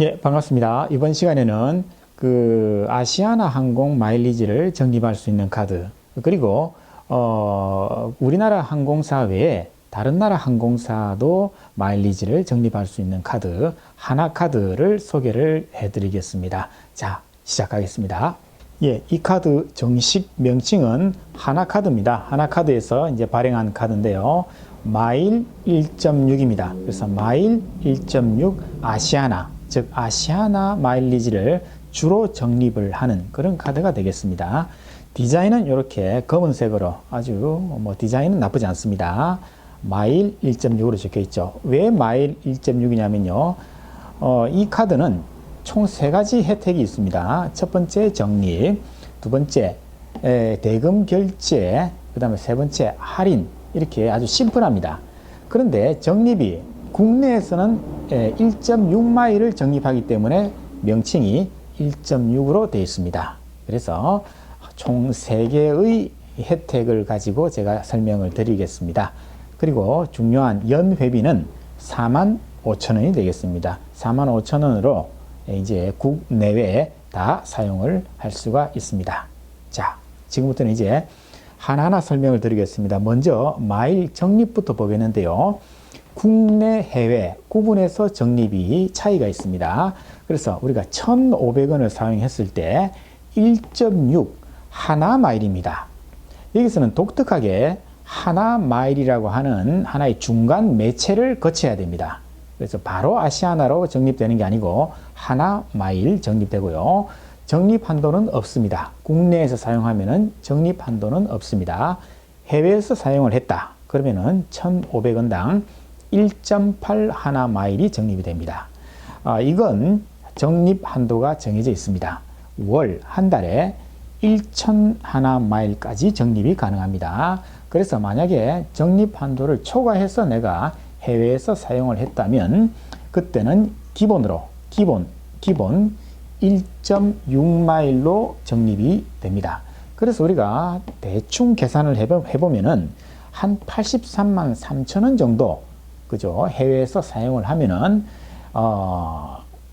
예, 반갑습니다. 이번 시간에는 아시아나 항공 마일리지를 적립할 수 있는 카드, 그리고 우리나라 항공사 외에 다른 나라 항공사도 마일리지를 적립할 수 있는 카드, 하나카드를 소개를 해드리겠습니다. 자, 시작하겠습니다. 예, 이 카드 정식 명칭은 하나카드입니다. 하나카드에서 이제 발행한 카드인데요. 마일 1.6입니다. 그래서 마일 1.6 아시아나, 즉 아시아나 마일리지를 주로 적립을 하는 그런 카드가 되겠습니다. 디자인은 이렇게 검은색으로 아주 디자인은 나쁘지 않습니다. 마일 1.6으로 적혀 있죠. 왜 마일 1.6이냐면요. 이 카드는 총 3가지 혜택이 있습니다. 첫 번째 적립, 두 번째 대금 결제, 그 다음에 세 번째 할인, 이렇게 아주 심플합니다. 그런데 적립이 국내에서는 1.6마일을 적립하기 때문에 명칭이 1.6으로 되어 있습니다. 그래서 총 3개의 혜택을 가지고 제가 설명을 드리겠습니다. 그리고 중요한 연회비는 45,000원이 되겠습니다. 45,000원으로 이제 국내외에 다 사용을 할 수가 있습니다. 자, 지금부터는 이제 하나하나 설명을 드리겠습니다. 먼저 마일 적립부터 보겠는데요. 국내, 해외 구분해서 적립이 차이가 있습니다. 그래서 우리가 1,500원을 사용했을 때 1.6 하나 마일입니다. 여기서는 독특하게 하나 마일이라고 하는 하나의 중간 매체를 거쳐야 됩니다. 그래서 바로 아시아나로 적립되는 게 아니고 하나 마일 적립되고요. 적립 한도는 없습니다. 국내에서 사용하면은 적립 한도는 없습니다. 해외에서 사용을 했다. 그러면은 1,500원당 1.8 하나 마일이 적립이 됩니다. 이건 적립 한도가 정해져 있습니다. 월, 한 달에 1,000 하나 마일까지 적립이 가능합니다. 그래서 만약에 적립 한도를 초과해서 내가 해외에서 사용을 했다면 그때는 기본 1.6마일로 적립이 됩니다. 그래서 우리가 대충 계산을 해보면은 한 83만 3천원 정도, 그죠? 해외에서 사용을 하면은,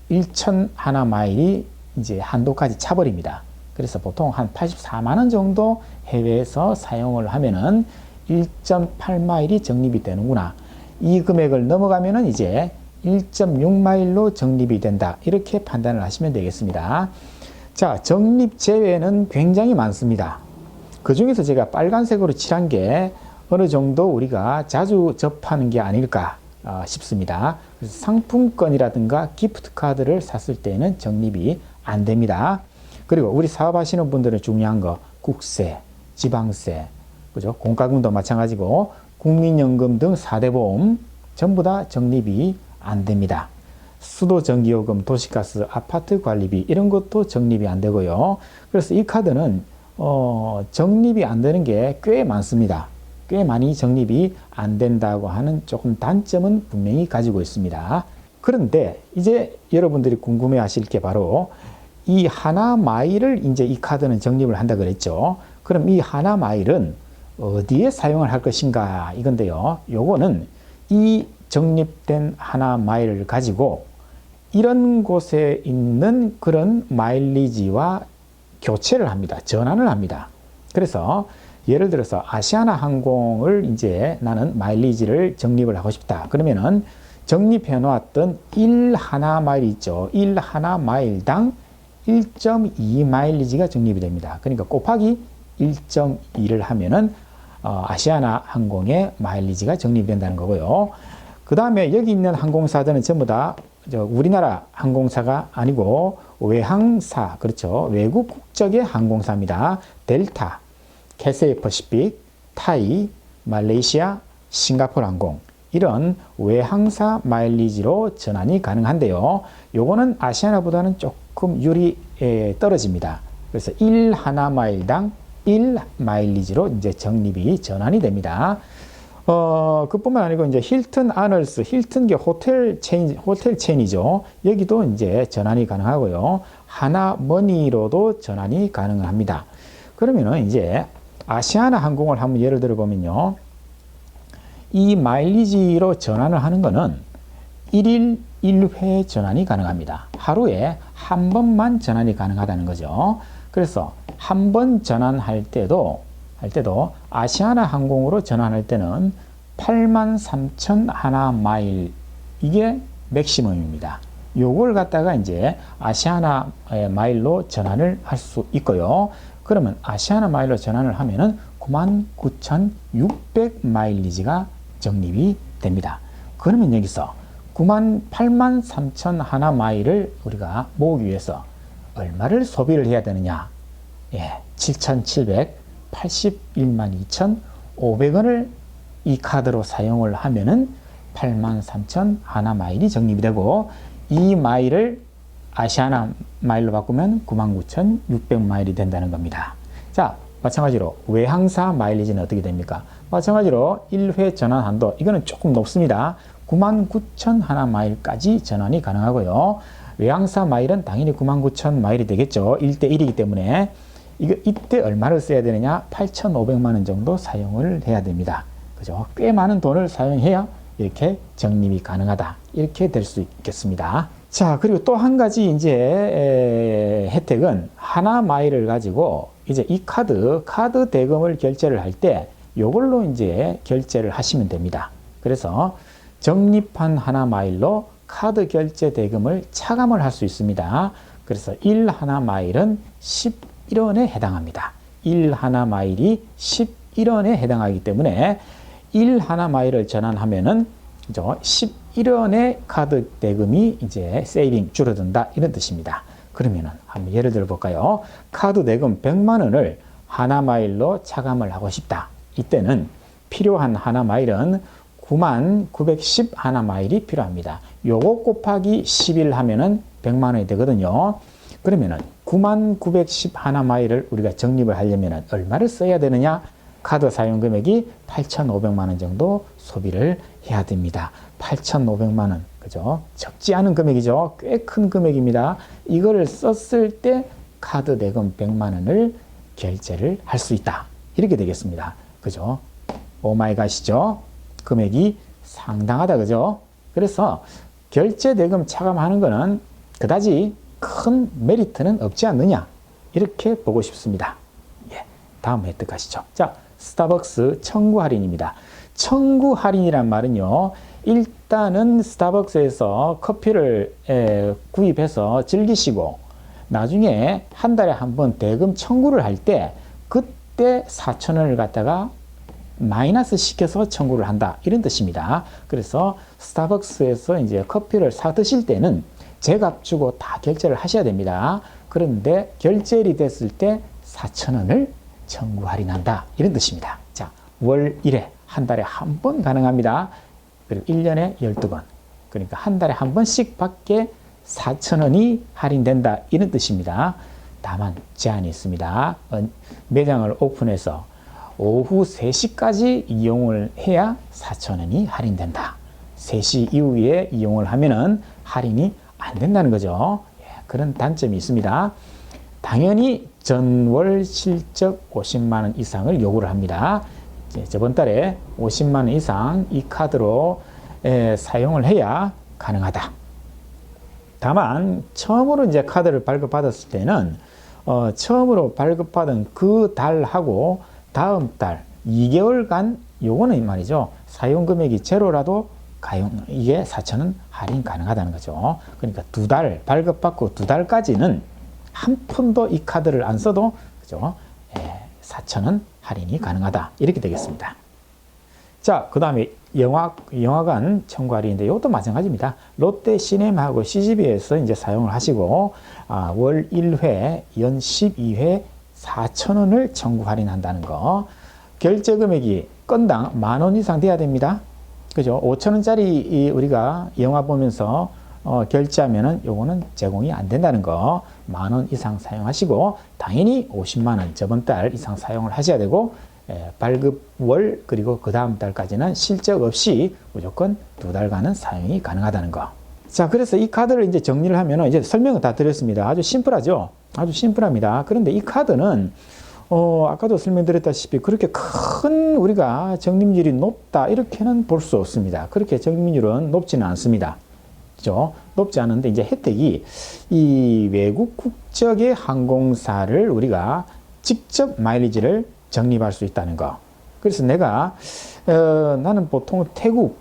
1,000 하나 마일이 이제 한도까지 차버립니다. 그래서 보통 한 84만원 정도 해외에서 사용을 하면은 1.8마일이 적립이 되는구나. 이 금액을 넘어가면은 이제 1.6마일로 적립이 된다. 이렇게 판단을 하시면 되겠습니다. 자, 적립 제외는 굉장히 많습니다. 그 중에서 제가 빨간색으로 칠한 게 어느 정도 우리가 자주 접하는 게 아닐까 싶습니다. 그래서 상품권이라든가 기프트 카드를 샀을 때는 적립이 안 됩니다. 그리고 우리 사업하시는 분들은 중요한 거 국세, 지방세, 그죠? 공과금도 마찬가지고 국민연금 등 4대 보험 전부 다 적립이 안 됩니다. 수도, 전기요금, 도시가스, 아파트 관리비 이런 것도 적립이 안 되고요. 그래서 이 카드는 적립이 안 되는 게 꽤 많습니다. 꽤 많이 적립이 안 된다고 하는 조금 단점은 분명히 가지고 있습니다. 그런데 이제 여러분들이 궁금해 하실 게 바로 이 하나 마일을 이제 이 카드는 적립을 한다 그랬죠. 그럼 이 하나 마일은 어디에 사용을 할 것인가 이건데요. 요거는 이 적립된 하나 마일을 가지고 이런 곳에 있는 그런 마일리지와 교체를 합니다. 전환을 합니다. 그래서 예를 들어서 아시아나 항공을 이제 나는 마일리지를 적립을 하고 싶다. 그러면은 적립해 놓았던 1 하나 마일 있죠. 1 하나 마일당 1.2 마일리지가 적립이 됩니다. 그러니까 곱하기 1.2를 하면은 아시아나 항공의 마일리지가 적립이 된다는 거고요. 그 다음에 여기 있는 항공사들은 전부 다 우리나라 항공사가 아니고 외항사, 그렇죠. 외국 국적의 항공사입니다. 델타, 캐세이 퍼시픽, 타이, 말레이시아, 싱가포르 항공 이런 외항사 마일리지로 전환이 가능한데요. 요거는 아시아나보다는 조금 율이 떨어집니다. 그래서 1 하나 마일당 1 마일리지로 이제 적립이 전환이 됩니다. 그뿐만 아니고 이제 힐튼 아널스, 힐튼계 호텔 체인이죠. 여기도 이제 전환이 가능하고요. 하나머니로도 전환이 가능합니다. 그러면은 이제 아시아나 항공을 한번 예를 들어 보면요. 이 마일리지로 전환을 하는 거는 1일 1회 전환이 가능합니다. 하루에 한 번만 전환이 가능하다는 거죠. 그래서 한 번 전환할 때도 아시아나 항공으로 전환할 때는 83,001 마일, 이게 맥시멈입니다. 요걸 갖다가 이제 아시아나 마일로 전환을 할 수 있고요. 그러면 아시아나 마일로 전환을 하면은 99,600 마일리지가 적립이 됩니다. 그러면 여기서 83,001 마일을 우리가 모으기 위해서 얼마를 소비를 해야 되느냐? 7,781만 2,500원을 이 카드로 사용을 하면은 83,001 마일이 적립이 되고, 이 마일을 아시아나 마일로 바꾸면 99,600 마일이 된다는 겁니다. 자, 마찬가지로 외항사 마일리지는 어떻게 됩니까? 마찬가지로 1회 전환 한도, 이거는 조금 높습니다. 99,001 마일까지 전환이 가능하고요. 외항사 마일은 당연히 99,000 마일이 되겠죠. 1대1이기 때문에. 이때 얼마를 써야 되느냐? 8,500만 원 정도 사용을 해야 됩니다. 그죠? 꽤 많은 돈을 사용해야 이렇게 적립이 가능하다. 이렇게 될 수 있겠습니다. 자, 그리고 또 한 가지 이제 혜택은 하나 마일을 가지고 이제 이 카드 대금을 결제를 할 때 요걸로 이제 결제를 하시면 됩니다. 그래서 적립한 하나 마일로 카드 결제 대금을 차감을 할 수 있습니다. 그래서 1 하나 마일은 11원에 해당합니다. 1 하나 마일이 11원에 해당하기 때문에 1 하나 마일을 전환하면은 11원의 카드 대금이 이제 세이빙 줄어든다, 이런 뜻입니다. 그러면은 한번 예를 들어 볼까요? 카드 대금 100만 원을 하나 마일로 차감을 하고 싶다. 이때는 필요한 하나 마일은 99,910 하나 마일이 필요합니다. 요거 곱하기 11 하면은 100만 원이 되거든요. 그러면은 99,910 하나 마일을 우리가 적립을 하려면 얼마를 써야 되느냐? 카드 사용 금액이 8,500만 원 정도 소비를 해야 됩니다. 8,500만 원, 그죠? 적지 않은 금액이죠. 꽤 큰 금액입니다. 이거를 썼을 때 카드 대금 100만 원을 결제를 할 수 있다. 이렇게 되겠습니다. 그죠? 오마이갓이죠? 금액이 상당하다, 그죠? 그래서 결제 대금 차감하는 거는 그다지 큰 메리트는 없지 않느냐, 이렇게 보고 싶습니다. 다음 혜택 가시죠. 자, 스타벅스 청구 할인입니다. 청구 할인이란 말은요, 일단은 스타벅스에서 커피를 구입해서 즐기시고 나중에 한 달에 한 번 대금 청구를 할 때 그때 4,000원을 갖다가 마이너스 시켜서 청구를 한다, 이런 뜻입니다. 그래서 스타벅스에서 이제 커피를 사 드실 때는 제값 주고 다 결제를 하셔야 됩니다. 그런데 결제일이 됐을 때 4,000원을 청구 할인한다, 이런 뜻입니다. 자, 월 1회, 한 달에 한 번 가능합니다. 그리고 1년에 12번. 그러니까 한 달에 한 번씩 밖에 4,000원이 할인된다, 이런 뜻입니다. 다만 제한이 있습니다. 매장을 오픈해서 오후 3시까지 이용을 해야 4,000원이 할인된다. 3시 이후에 이용을 하면은 할인이 안 된다는 거죠. 그런 단점이 있습니다. 당연히 전월 실적 50만 원 이상을 요구를 합니다. 저번 달에 50만 원 이상 이 카드로 사용을 해야 가능하다. 다만 처음으로 이제 카드를 발급받았을 때는 처음으로 발급받은 그 달하고 다음 달 2개월간 요거는 말이죠, 사용 금액이 제로라도 이게 4,000원 할인 가능하다는 거죠. 그러니까 2달 발급받고 2달까지는 한 푼도 이 카드를 안 써도, 그죠? 4,000원 할인이 가능하다, 이렇게 되겠습니다. 자, 그 다음에 영화관 청구 할인인데 이것도 마찬가지입니다. 롯데 시네마하고 CGV에서 이제 사용을 하시고 월 1회, 연 12회 4,000원을 청구 할인한다는 거. 결제 금액이 건당 10,000원 이상 돼야 됩니다. 그죠? 5,000원짜리 우리가 영화 보면서 결제하면은 요거는 제공이 안 된다는 거. 10,000원 이상 사용하시고 당연히 50만 원 저번 달 이상 사용을 하셔야 되고, 발급월 그리고 그 다음 달까지는 실적 없이 무조건 2달간은 사용이 가능하다는 거. 자, 그래서 이 카드를 이제 정리를 하면은 이제 설명을 다 드렸습니다. 아주 심플하죠? 아주 심플합니다. 그런데 이 카드는 아까도 설명드렸다시피 그렇게 큰 우리가 적립률이 높다, 이렇게는 볼 수 없습니다. 그렇게 적립률은 높지는 않습니다. 그죠? 높지 않은데 이제 혜택이 이 외국 국적의 항공사를 우리가 직접 마일리지를 적립할 수 있다는 거. 그래서 내가 나는 보통 태국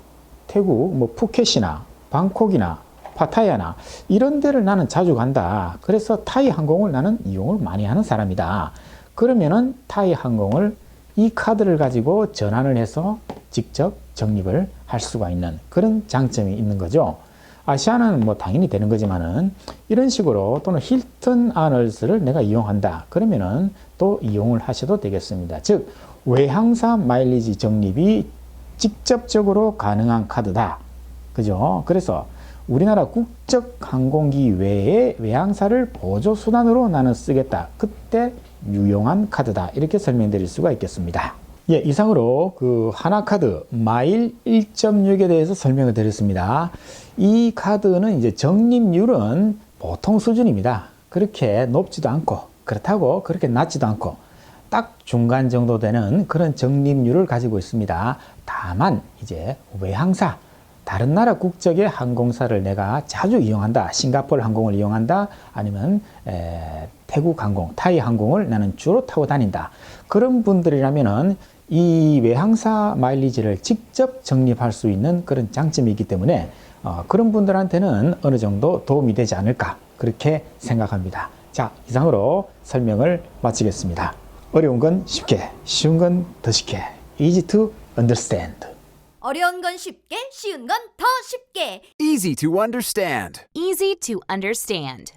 뭐 푸켓이나 방콕이나 파타야나 이런 데를 나는 자주 간다. 그래서 타이 항공을 나는 이용을 많이 하는 사람이다. 그러면은 타이 항공을 이 카드를 가지고 전환을 해서 직접 적립을 할 수가 있는 그런 장점이 있는 거죠. 아시아나는 뭐 당연히 되는 거지만은 이런 식으로 또는 힐튼 아널스를 내가 이용한다. 그러면은 또 이용을 하셔도 되겠습니다. 즉 외항사 마일리지 적립이 직접적으로 가능한 카드다. 그죠? 그래서 우리나라 국적 항공기 외에 외항사를 보조 수단으로 나는 쓰겠다. 그때 유용한 카드다. 이렇게 설명드릴 수가 있겠습니다. 예, 이상으로 그 하나카드 마일 1.6에 대해서 설명을 드렸습니다. 이 카드는 이제 적립률은 보통 수준입니다. 그렇게 높지도 않고 그렇다고 그렇게 낮지도 않고 딱 중간 정도 되는 그런 적립률을 가지고 있습니다. 다만 이제 외항사 다른 나라 국적의 항공사를 내가 자주 이용한다. 싱가포르 항공을 이용한다. 아니면 태국 항공, 타이 항공을 나는 주로 타고 다닌다. 그런 분들이라면은 이 외항사 마일리지를 직접 적립할 수 있는 그런 장점이 있기 때문에 그런 분들한테는 어느 정도 도움이 되지 않을까 그렇게 생각합니다. 자, 이상으로 설명을 마치겠습니다. 어려운 건 쉽게, 쉬운 건 더 쉽게. Easy to understand. 어려운 건 쉽게, 쉬운 건 더 쉽게. Easy to understand. Easy to understand.